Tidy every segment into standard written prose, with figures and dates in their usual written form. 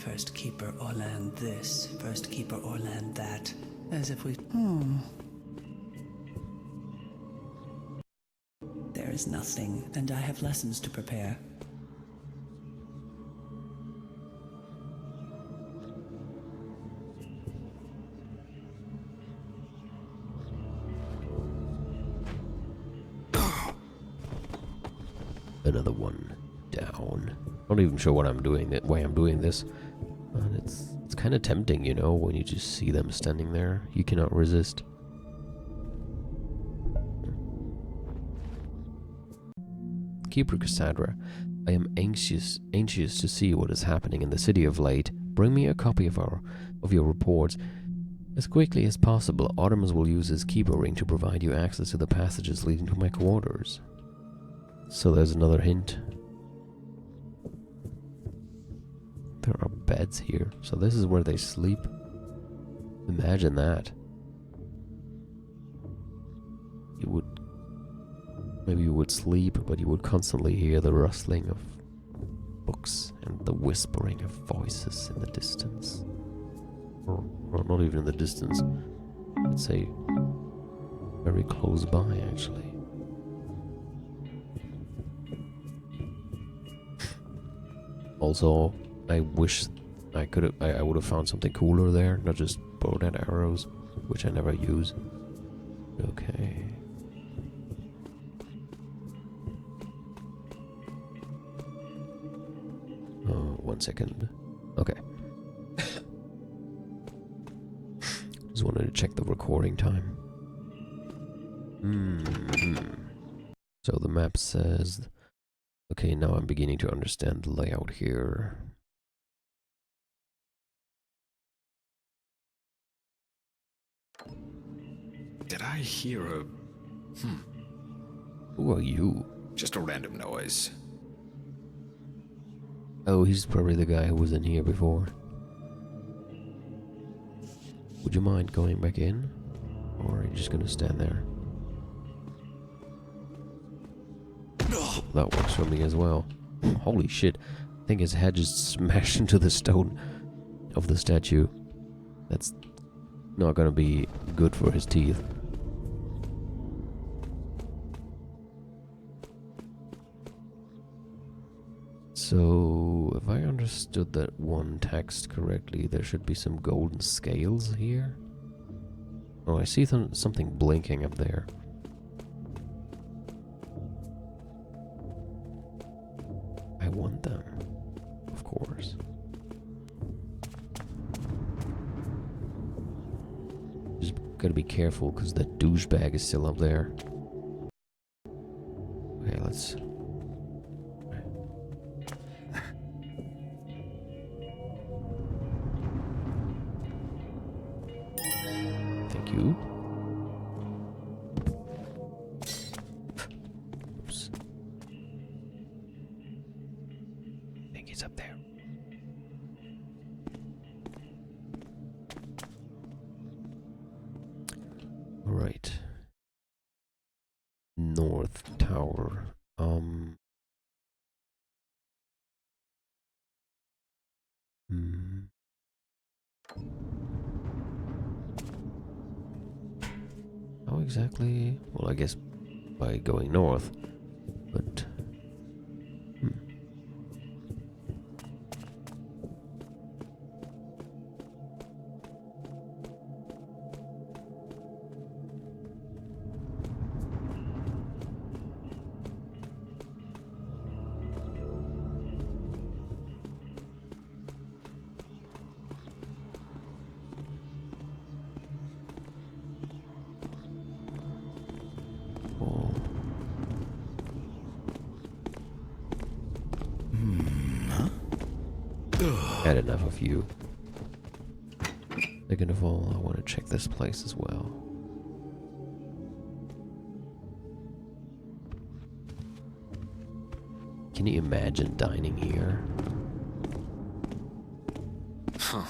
First keeper or land this, first keeper or land that. As if we... There is nothing, and I have lessons to prepare. Another one down. Not even sure what I'm doing, why I'm doing this. But it's kind of tempting, you know, when you just see them standing there. You cannot resist. Keeper Cassandra, I am anxious to see what is happening in the city of late. Bring me a copy of your reports. As quickly as possible, Artemis will use his keeper ring to provide you access to the passages leading to my quarters. So there's another hint. There are beds here, so this is where they sleep. Imagine that. Maybe you would sleep, but you would constantly hear the rustling of books and the whispering of voices in the distance. Or not even in the distance. Let's say very close by, actually. Also, I wish I would have found something cooler there, not just bow and arrows, which I never use. Okay. Oh, 1 second. Okay. Just wanted to check the recording time. So the map says... Okay, now I'm beginning to understand the layout here. Did I hear a... Who are you? Just a random noise. Oh, he's probably the guy who was in here before. Would you mind going back in? Or are you just gonna stand there? That works for me as well. Holy shit. I think his head just smashed into the stone of the statue. That's not gonna be good for his teeth. So, if I understood that one text correctly, there should be some golden scales here. Oh, I see something blinking up there. I want them, of course. Just gotta be careful because that douchebag is still up there. Okay, let's... Thank you. Oops. I think he's up there. All right. North Tower. How exactly? Well, I guess by going north, but... Had enough of you. Second of all, I want to check this place as well. Can you imagine dining here? Huh.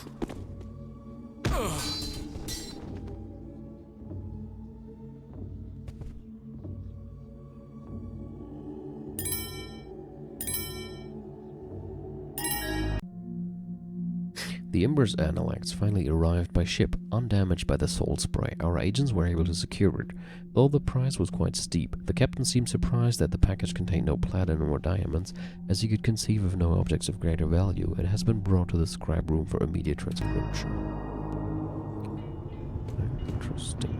The Ember's Analects finally arrived by ship, undamaged by the salt spray. Our agents were able to secure it. Though the price was quite steep, the captain seemed surprised that the package contained no platinum or diamonds, as he could conceive of no objects of greater value. It has been brought to the scrap room for immediate transcription. Interesting.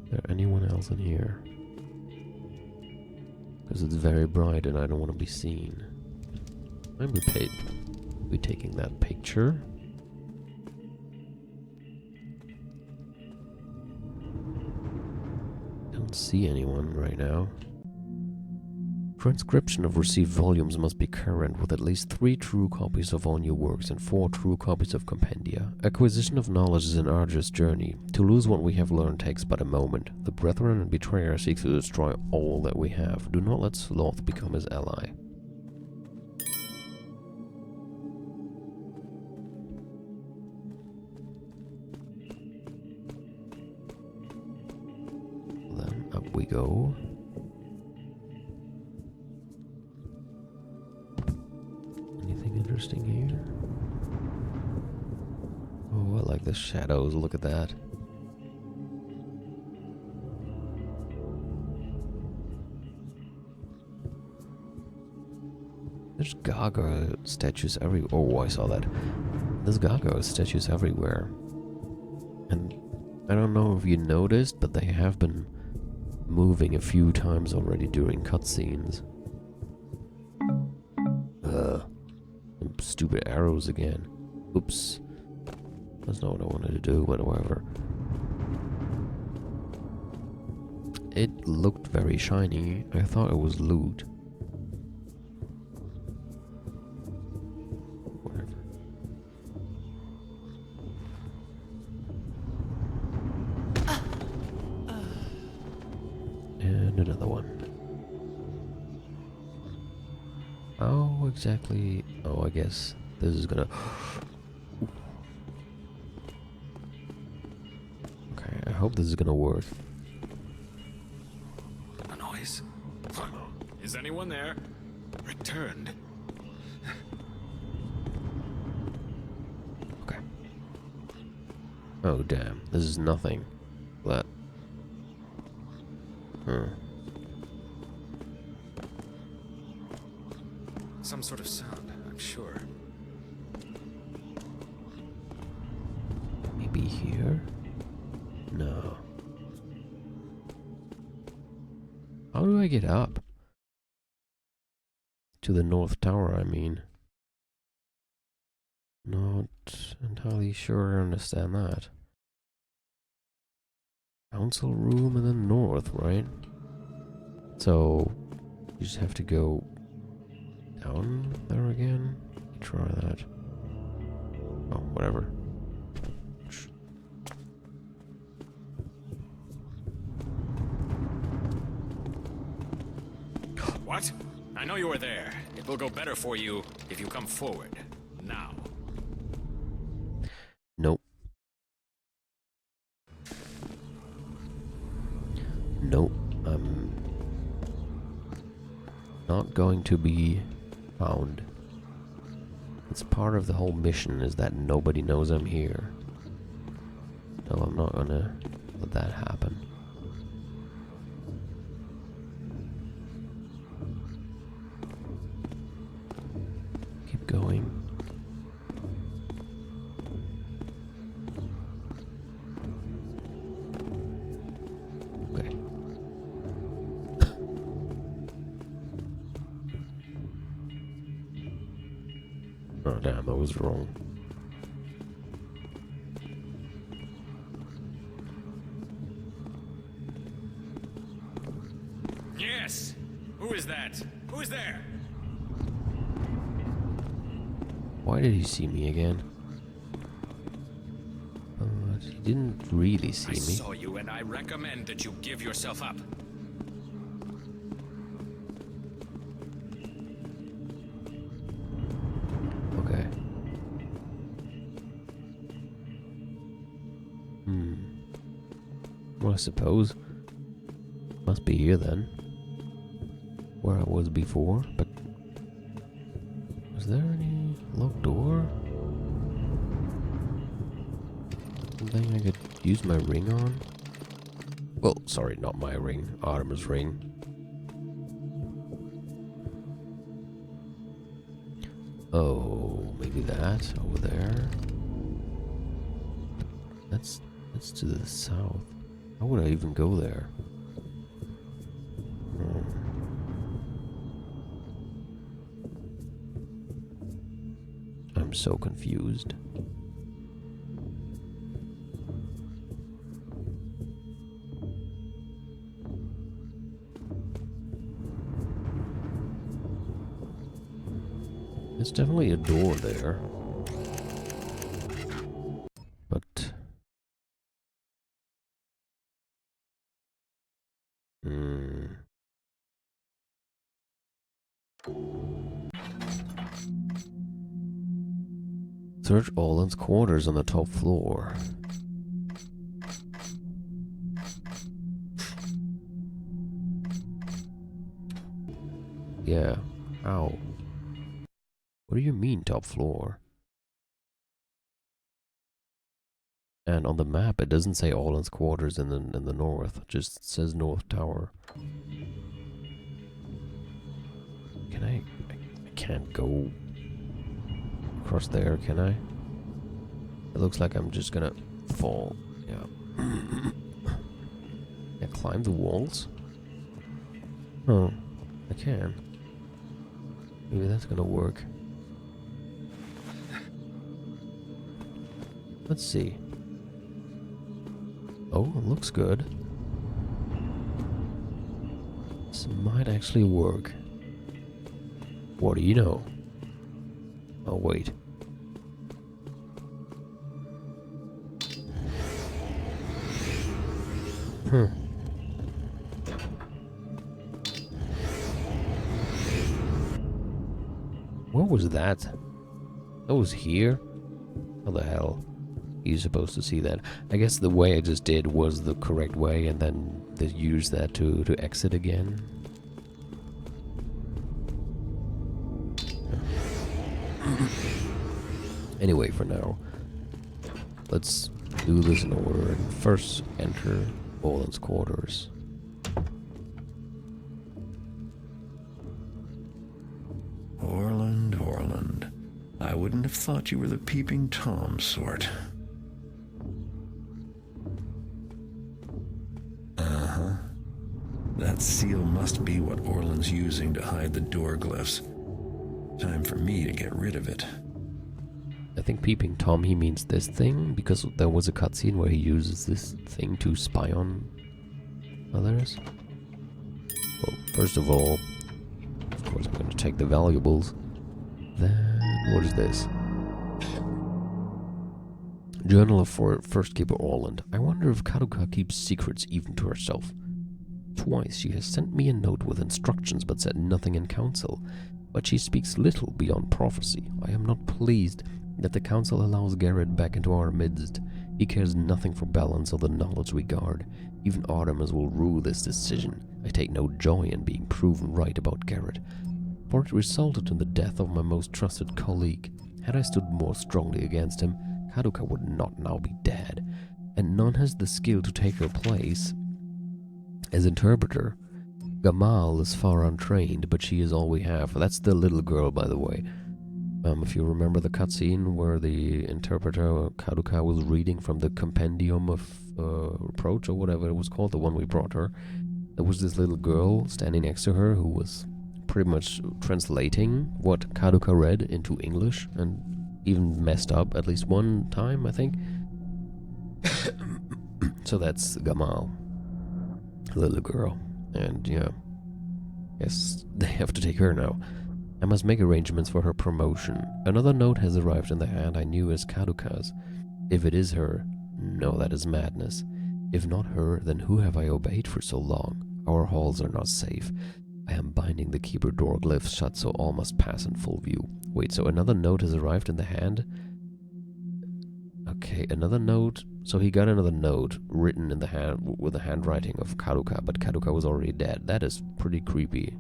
Is there anyone else in here? Because it's very bright and I don't want to be seen. Maybe be taking that picture. Don't see anyone right now. Transcription of received volumes must be current with at least 3 true copies of all new works and 4 true copies of compendia. Acquisition of knowledge is an arduous journey. To lose what we have learned takes but a moment. The Brethren and Betrayer seek to destroy all that we have. Do not let Sloth become his ally. Then up we go. Interesting here. Oh, I like the shadows. Look at that. There's gargoyle statues everywhere. Oh, I saw that. There's gargoyle statues everywhere. And I don't know if you noticed, but they have been moving a few times already during cutscenes. Stupid arrows again. Oops. That's not what I wanted to do, but whatever. It looked very shiny. I thought it was loot. Whatever. And another one. How exactly? Oh, I guess this is gonna... Okay, I hope this is gonna work. A noise? Is anyone there? Returned. Okay. Oh, damn. This is nothing. That... Huh. Some sort of sound, I'm sure. Maybe here? No. How do I get up? To the North Tower, I mean. Not entirely sure I understand that. Council room and then north, right? So, you just have to go down there again? Try that. Oh, whatever. What? I know you were there. It will go better for you if you come forward. Now. Nope. Nope. I'm not going to be found. It's part of the whole mission is that nobody knows I'm here. No, I'm not gonna let that happen. Keep going. Okay. Oh damn, I was wrong. Yes! Who is that? Who is there? Why did he see me again? He didn't really see I me. saw you and I recommend that you give yourself up. Okay. Well, I suppose. Must be here then. Where I was before, but... Was there any... Locked door? Something I could use my ring on? Well, sorry, not my ring. aRdW's ring. Oh, maybe that over there. That's to the south. How would I even go there? I'm so confused. There's definitely a door there. But... Search Orlan's quarters on the top floor. Yeah. Ow. What do you mean, top floor? And on the map, it doesn't say Orlan's quarters in the north. It just says North Tower. Can I can't go across there, can I? It looks like I'm just gonna fall. Yeah. Yeah, climb the walls? Oh, I can. Maybe that's gonna work. Let's see. Oh, it looks good. This might actually work. What do you know? Oh, wait. What was that? That was here? How the hell are you supposed to see that? I guess the way I just did was the correct way, and then they use that to exit again. Anyway, for now, let's do this in order and first enter Orlan's quarters. Orland. I wouldn't have thought you were the peeping Tom sort. Uh-huh. That seal must be what Orland's using to hide the door glyphs. Time for me to get rid of it. I think peeping Tom, he means this thing, because there was a cutscene where he uses this thing to spy on others. Well, first of all, of course I'm going to take the valuables. Then, what is this? Journal of First Keeper Orland. I wonder if Karuka keeps secrets even to herself. Twice she has sent me a note with instructions but said nothing in council. But she speaks little beyond prophecy. I am not pleased that the council allows Garrett back into our midst. He cares nothing for balance or the knowledge we guard. Even aRdW will rue this decision. I take no joy in being proven right about Garrett, for it resulted in the death of my most trusted colleague. Had I stood more strongly against him, Karuka would not now be dead, and none has the skill to take her place. As interpreter, Gamal is far untrained, but she is all we have. That's the little girl, by the way. If you remember the cutscene where the interpreter, Karuka, was reading from the Compendium of Reproach, or whatever it was called, the one we brought her, there was this little girl standing next to her who was pretty much translating what Karuka read into English, and even messed up at least one time, I think. So that's Gamal, little girl. And yeah, guess they have to take her now. I must make arrangements for her promotion. Another note has arrived in the hand I knew as Karuka's. If it is her, no, that is madness. If not her, then who have I obeyed for so long? Our halls are not safe. I am binding the keeper door glyphs shut, so all must pass in full view. Wait, so another note has arrived in the hand? Okay, another note. So he got another note written in the hand with the handwriting of Karuka, but Karuka was already dead. That is pretty creepy.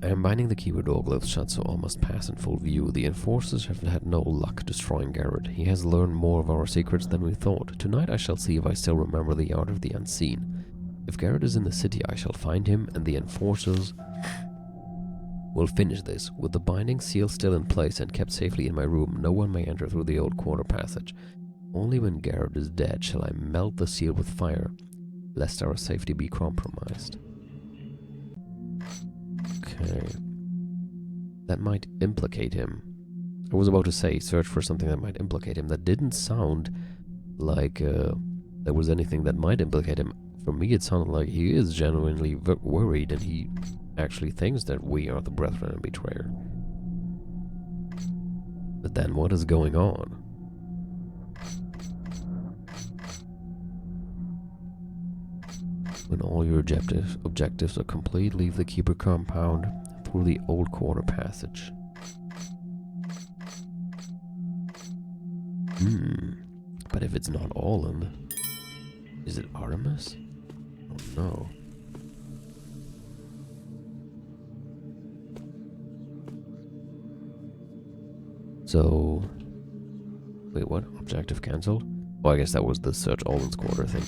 I am binding the keeper door glyphs shut so all must pass in full view. The enforcers have had no luck destroying Garrett. He has learned more of our secrets than we thought. Tonight I shall see if I still remember the art of the unseen. If Garrett is in the city, I shall find him, and the enforcers will finish this. With the binding seal still in place and kept safely in my room, no one may enter through the old quarter passage. Only when Garrett is dead shall I melt the seal with fire, lest our safety be compromised. Okay. That might implicate him. I was about to say, search for something that might implicate him. That didn't sound like there was anything that might implicate him. For me, it sounded like he is genuinely worried, and he actually thinks that we are the Brethren and Betrayer. But then what is going on? When all your objectives are complete, leave the Keeper compound through the old quarter passage. But if it's not Orlan, is it Artemis? Oh no. So, wait, what? Objective cancelled? Oh, I guess that was the search Orlan's quarter thing.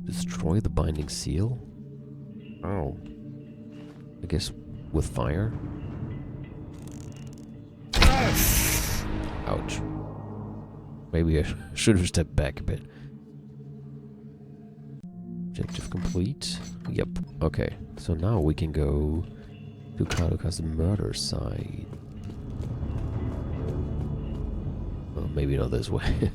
Destroy the binding seal? Oh. I guess with fire? Ouch. Maybe I should have stepped back a bit. Objective complete. Yep. Okay. So now we can go to Karuka's murder site. Well, maybe not this way.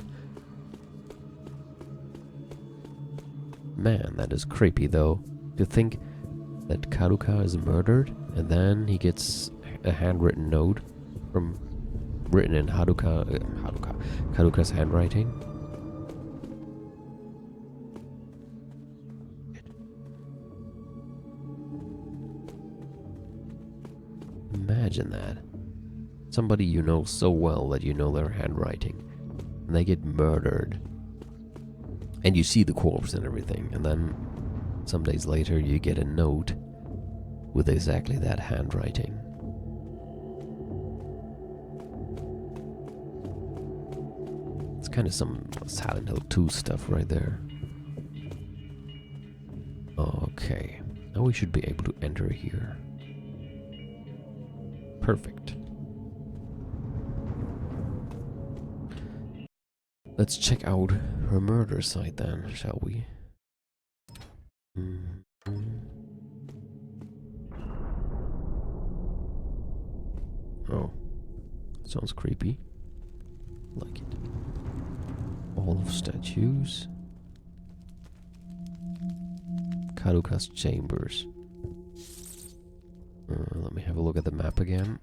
Man, that is creepy though. To think that Karuka is murdered and then he gets a handwritten note written in Karuka's handwriting. Imagine that. Somebody you know so well that you know their handwriting, and they get murdered. And you see the corpse and everything, and then some days later you get a note with exactly that handwriting. It's kind of some Silent Hill 2 stuff right there. Okay, now we should be able to enter here. Perfect. Let's check out her murder site then, shall we? Oh, sounds creepy. Like it. All of statues. Karuka's chambers. Let me have a look at the map again.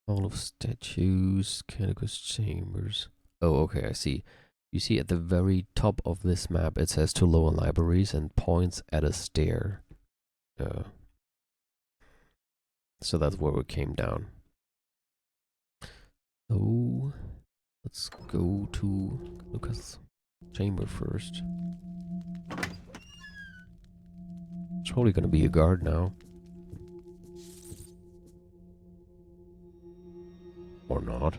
All of statues, Karuka's chambers. Oh, okay, I see. You see at the very top of this map, it says to lower libraries and points at a stair. So that's where we came down. So, let's go to Karuka's chamber first. It's probably gonna be a guard now. Or not.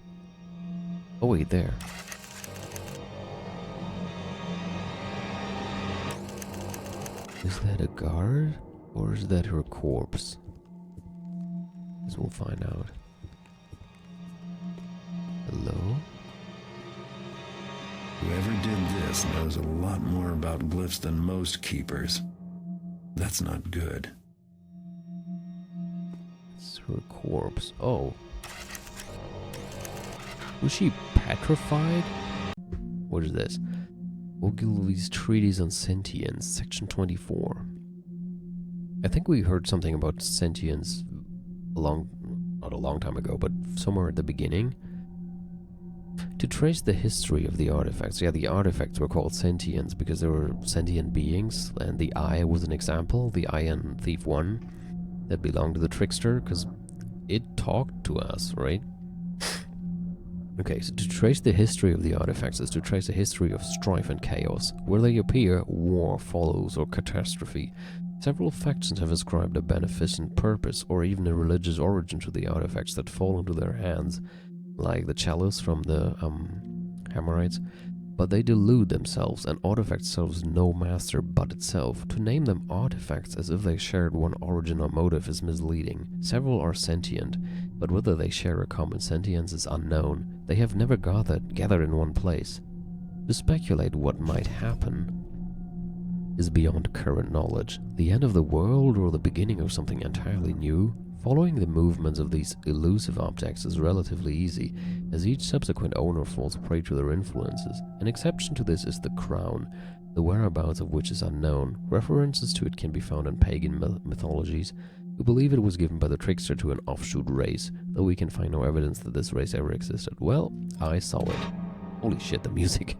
Oh wait, there. Is that a guard? Or is that her corpse? Guess we'll find out. Hello? Whoever did this knows a lot more about glyphs than most keepers. That's not good. It's her corpse. Oh. Was she petrified? What is this? Ogilvy's Treatise on Sentience, Section 24. I think we heard something about sentience not a long time ago, but somewhere at the beginning. To trace the history of the artifacts. Yeah, the artifacts were called sentients because they were sentient beings, and the eye was an example. The eye in Thief 1 that belonged to the trickster, because it talked to us, right? Okay, so to trace the history of the artifacts is to trace a history of strife and chaos. Where they appear, war follows or catastrophe. Several factions have ascribed a beneficent purpose or even a religious origin to the artifacts that fall into their hands, like the chalice from the Hammerites, but they delude themselves. An artifact serves no master but itself. To name them artifacts as if they shared one origin or motive is misleading. Several are sentient, but whether they share a common sentience is unknown. They have never gathered in one place. To speculate what might happen is beyond current knowledge. The end of the world or the beginning of something entirely new? Following the movements of these elusive objects is relatively easy, as each subsequent owner falls prey to their influences. An exception to this is the crown, the whereabouts of which is unknown. References to it can be found in pagan mythologies, who believe it was given by the trickster to an offshoot race, though we can find no evidence that this race ever existed. Well, I saw it. Holy shit, the music.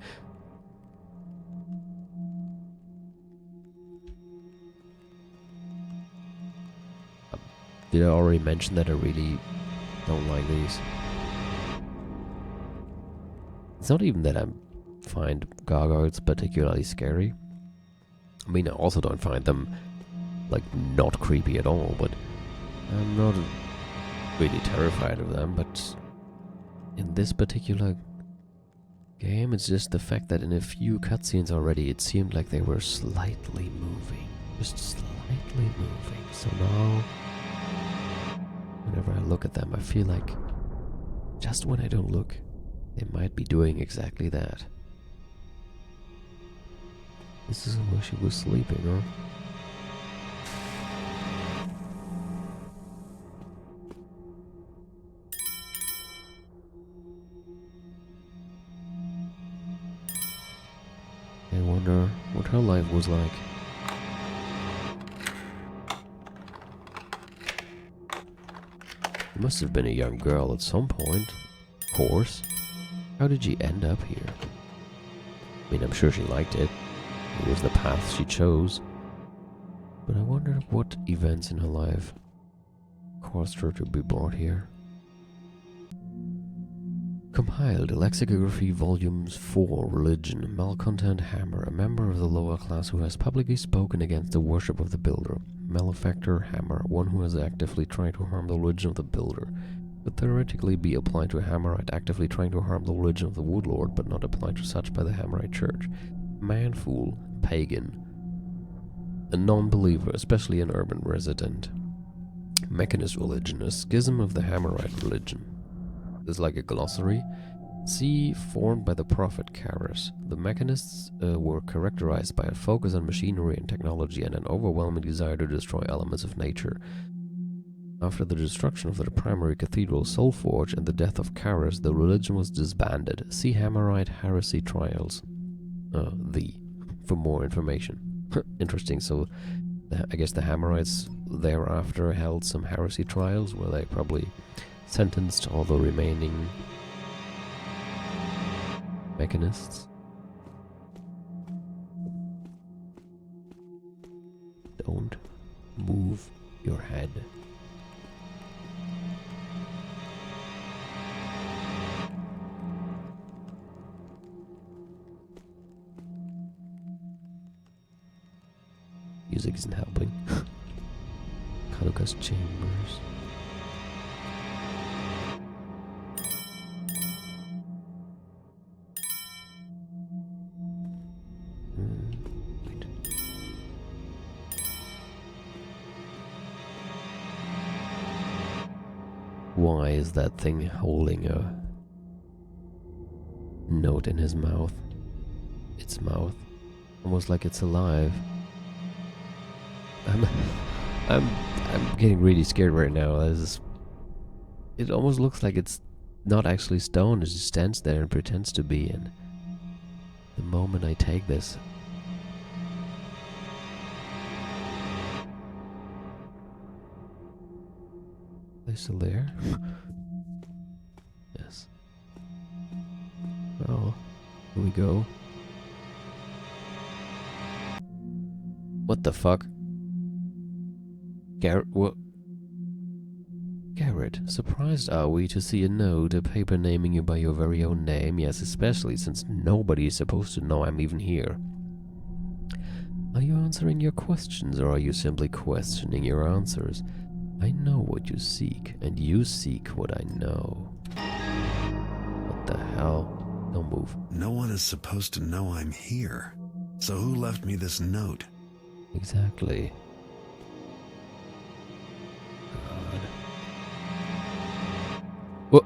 Did I already mention that I really don't like these? It's not even that I find gargoyles particularly scary. I mean, I also don't find them, like, not creepy at all, but I'm not really terrified of them. But in this particular game, it's just the fact that in a few cutscenes already, it seemed like they were slightly moving. Just slightly moving. So now, whenever I look at them, I feel like just when I don't look, they might be doing exactly that. This is where she was sleeping, huh? I wonder what her life was like. She must have been a young girl at some point. Of course. How did she end up here? I mean, I'm sure she liked it. It was the path she chose. But I wonder what events in her life caused her to be brought here. Compiled Lexicography Volumes 4 Religion Malcontent Hammer, a member of the lower class who has publicly spoken against the worship of the builder. Malefactor Hammer, one who has actively tried to harm the religion of the builder. Could theoretically be applied to a Hammerite actively trying to harm the religion of the Woodlord, but not applied to such by the Hammerite Church. Manfool, Pagan, a non-believer, especially an urban resident. Mechanist Religion, a schism of the Hammerite religion. Is like a glossary. C. Formed by the prophet Karras. The mechanists were characterized by a focus on machinery and technology and an overwhelming desire to destroy elements of nature. After the destruction of their primary cathedral Soulforge and the death of Karras, the religion was disbanded. See Hammerite Heresy Trials. For more information. Interesting. So, I guess the Hammerites thereafter held some heresy trials where they probably sentenced all the remaining mechanists. Don't move your head. Music isn't helping. Kaluka's chambers. Wait. Why is that thing holding a note in his mouth? Its mouth. Almost like it's alive. I'm getting really scared right now. It almost looks like it's not actually stone. It just stands there and pretends to be. And the moment I take this, are they still there? Yes. Oh, here we go. What the fuck? Garrett, surprised are we to see a note, a paper naming you by your very own name, yes, especially since nobody is supposed to know I'm even here. Are you answering your questions, or are you simply questioning your answers? I know what you seek, and you seek what I know. What the hell? Don't move. No one is supposed to know I'm here. So who left me this note? Exactly. God. What?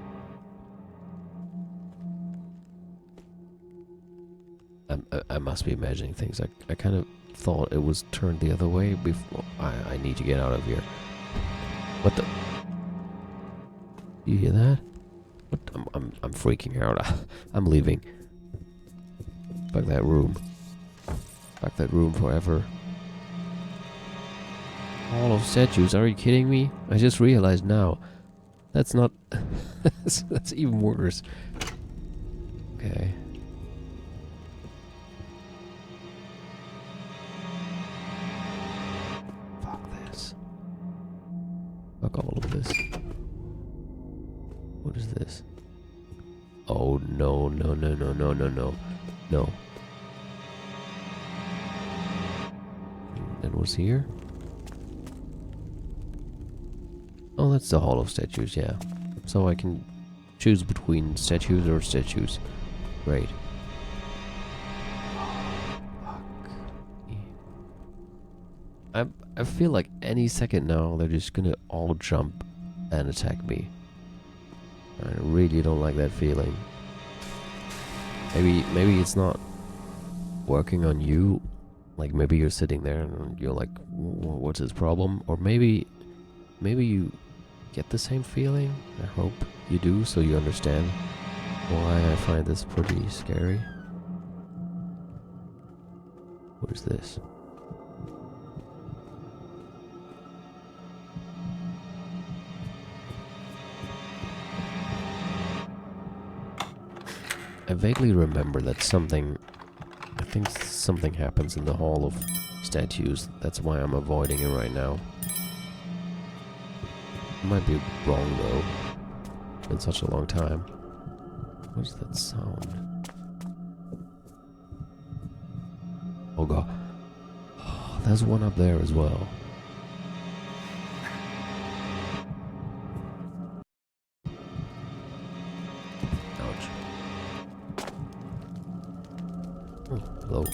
I must be imagining things. I kind of thought it was turned the other way before. I need to get out of here. What the? You hear that? What? I'm freaking out. I'm leaving. Fuck that room. Fuck that room forever. All of statues, are you kidding me? I just realized now. That's not... that's even worse. Okay. Fuck this. Fuck all of this. What is this? Oh no, no, no, no, no, no, no. No. And what's here? Oh, that's the Hall of Statues, yeah. So I can choose between statues or statues. Great. Fuck. I feel like any second now they're just gonna all jump and attack me. I really don't like that feeling. Maybe it's not working on you. Like maybe you're sitting there and you're like, what's his problem? Or maybe you get the same feeling. I hope you do, so you understand why I find this pretty scary. What is this? I vaguely remember that I think something happens in the Hall of Statues. That's why I'm avoiding it right now. I might be wrong though. It's been such a long time. What is that sound? Oh god. Oh, there's one up there as well. Ouch. Oh, hello.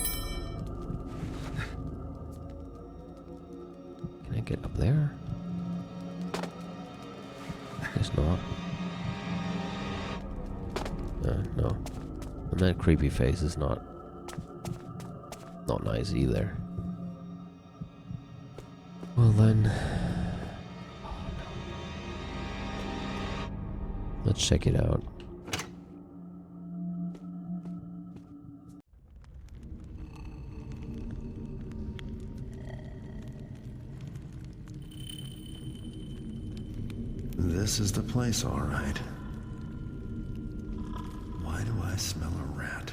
Can I get up there? Guess not. No. And that creepy face is not nice either. Well then... Oh, no. Let's check it out. This is the place, all right. Why do I smell a rat?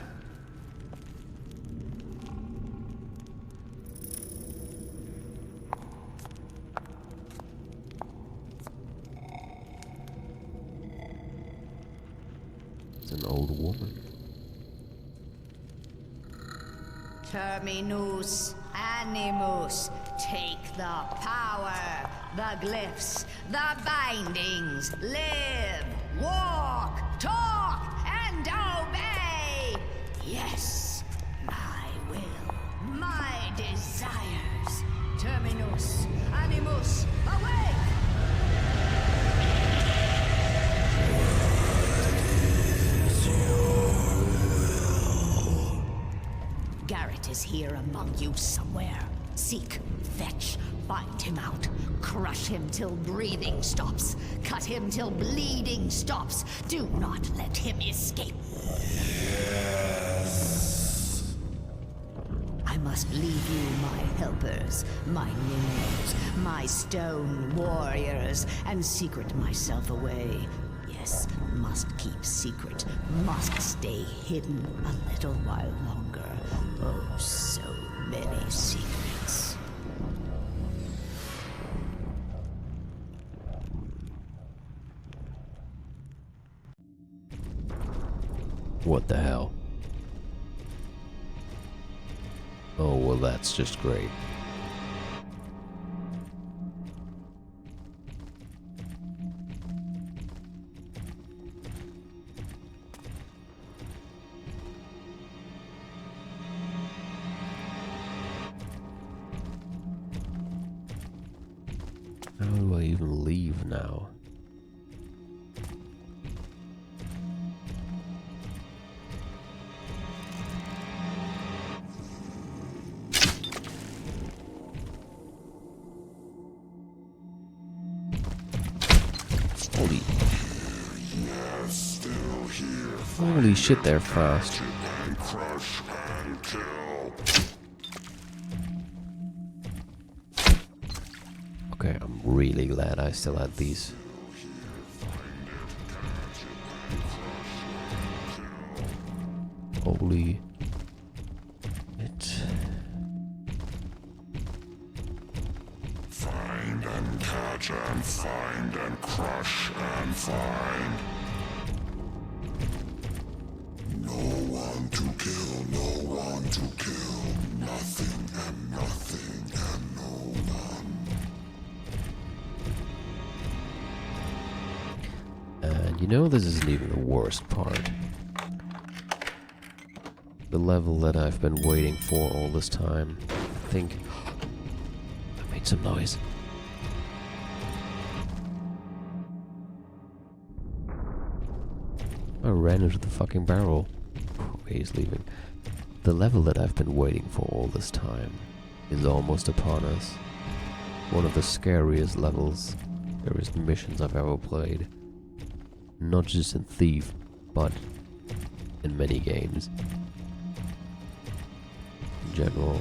It's an old woman. Terminus animus. Take the power, the glyphs, the bindings. Live, walk, talk, and obey. Yes, my will, my desires. Terminus animus. Awake! Garrett is here among you somewhere. Seek, fetch, find him out. Crush him till breathing stops. Cut him till bleeding stops. Do not let him escape. Yes. I must leave you my helpers, my minions, my stone warriors, and secret myself away. Yes, must keep secret, must stay hidden a little while longer. Oh, so many secrets. What the hell? Oh, well, that's just great. How do I even leave now? Holy. Holy shit, they're fast. Okay, I'm really glad I still had these. Holy it. Find and catch and find and crush and find. No one to kill, no one to kill. Nothing and nothing and no one. And you know, this isn't even the worst part. The level that I've been waiting for all this time. I think I made some noise. I ran into the fucking barrel. Okay, he's leaving. The level that I've been waiting for all this time is almost upon us. One of the scariest levels, scariest missions I've ever played. Not just in Thief, but in many games. In general.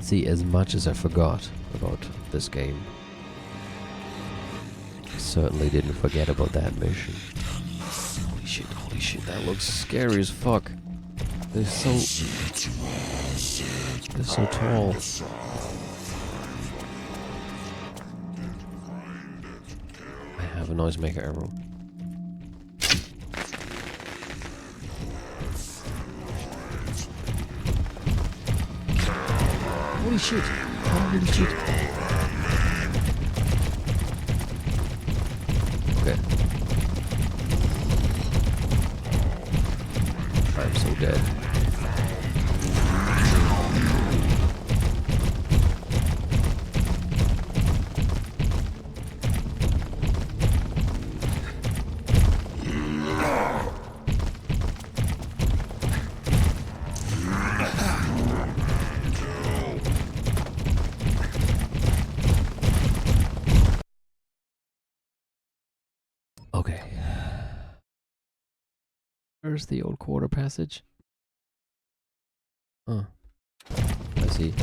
See, as much as I forgot about this game, I certainly didn't forget about that mission. Holy shit, that looks scary as fuck. They're so tall. I have a noisemaker arrow. Holy shit! Holy shit! Okay. I'm so dead. Okay. Where's the old quarter passage? Huh. I see.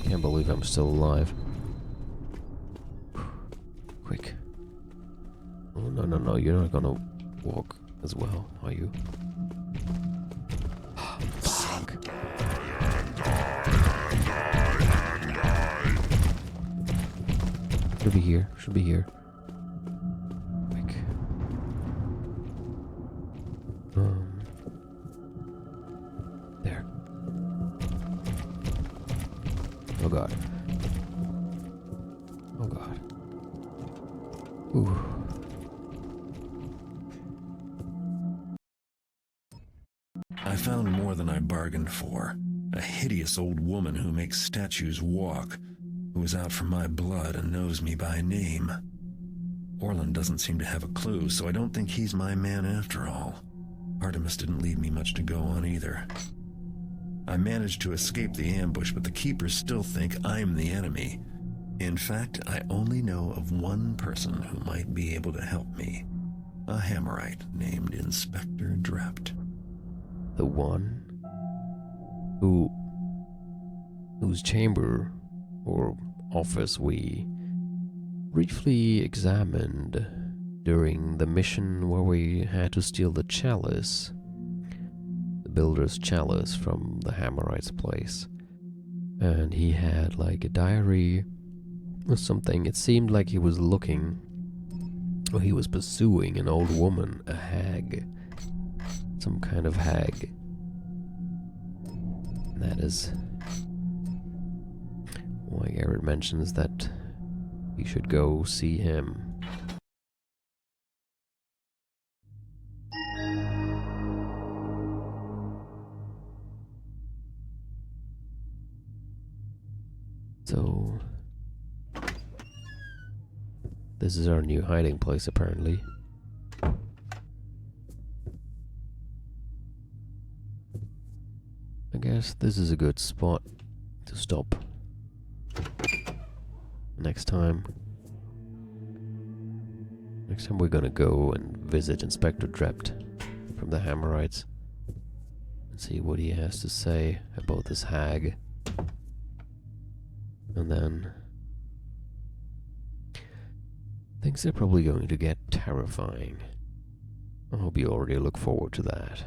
Can't believe I'm still alive. Quick. Oh, no, you're not gonna walk as well, are you? Fuck. Should be here. Quick. There. Oh god. Oh god. Ooh. I found more than I bargained for. A hideous old woman who makes statues walk, who is out for my blood and knows me by name. Orland doesn't seem to have a clue, so I don't think he's my man after all. Artemis didn't leave me much to go on either. I managed to escape the ambush, but the Keepers still think I'm the enemy. In fact, I only know of one person who might be able to help me. A Hammerite named Inspector Drept. The one whose chamber or office we briefly examined during the mission where we had to steal the chalice, the builder's chalice from the Hammerite's place. And he had like a diary or something. It seemed like he was looking, or he was pursuing an old woman, a hag, some kind of hag. And that is why Garrett mentions that we should go see him. So, this is our new hiding place, apparently. I guess this is a good spot to stop. Next time we're gonna go and visit Inspector Drept from the Hammerites and see what he has to say about this hag. And then things are probably going to get terrifying. I hope you already look forward to that.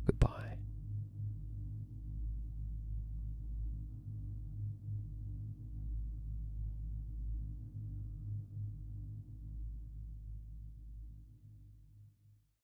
Goodbye.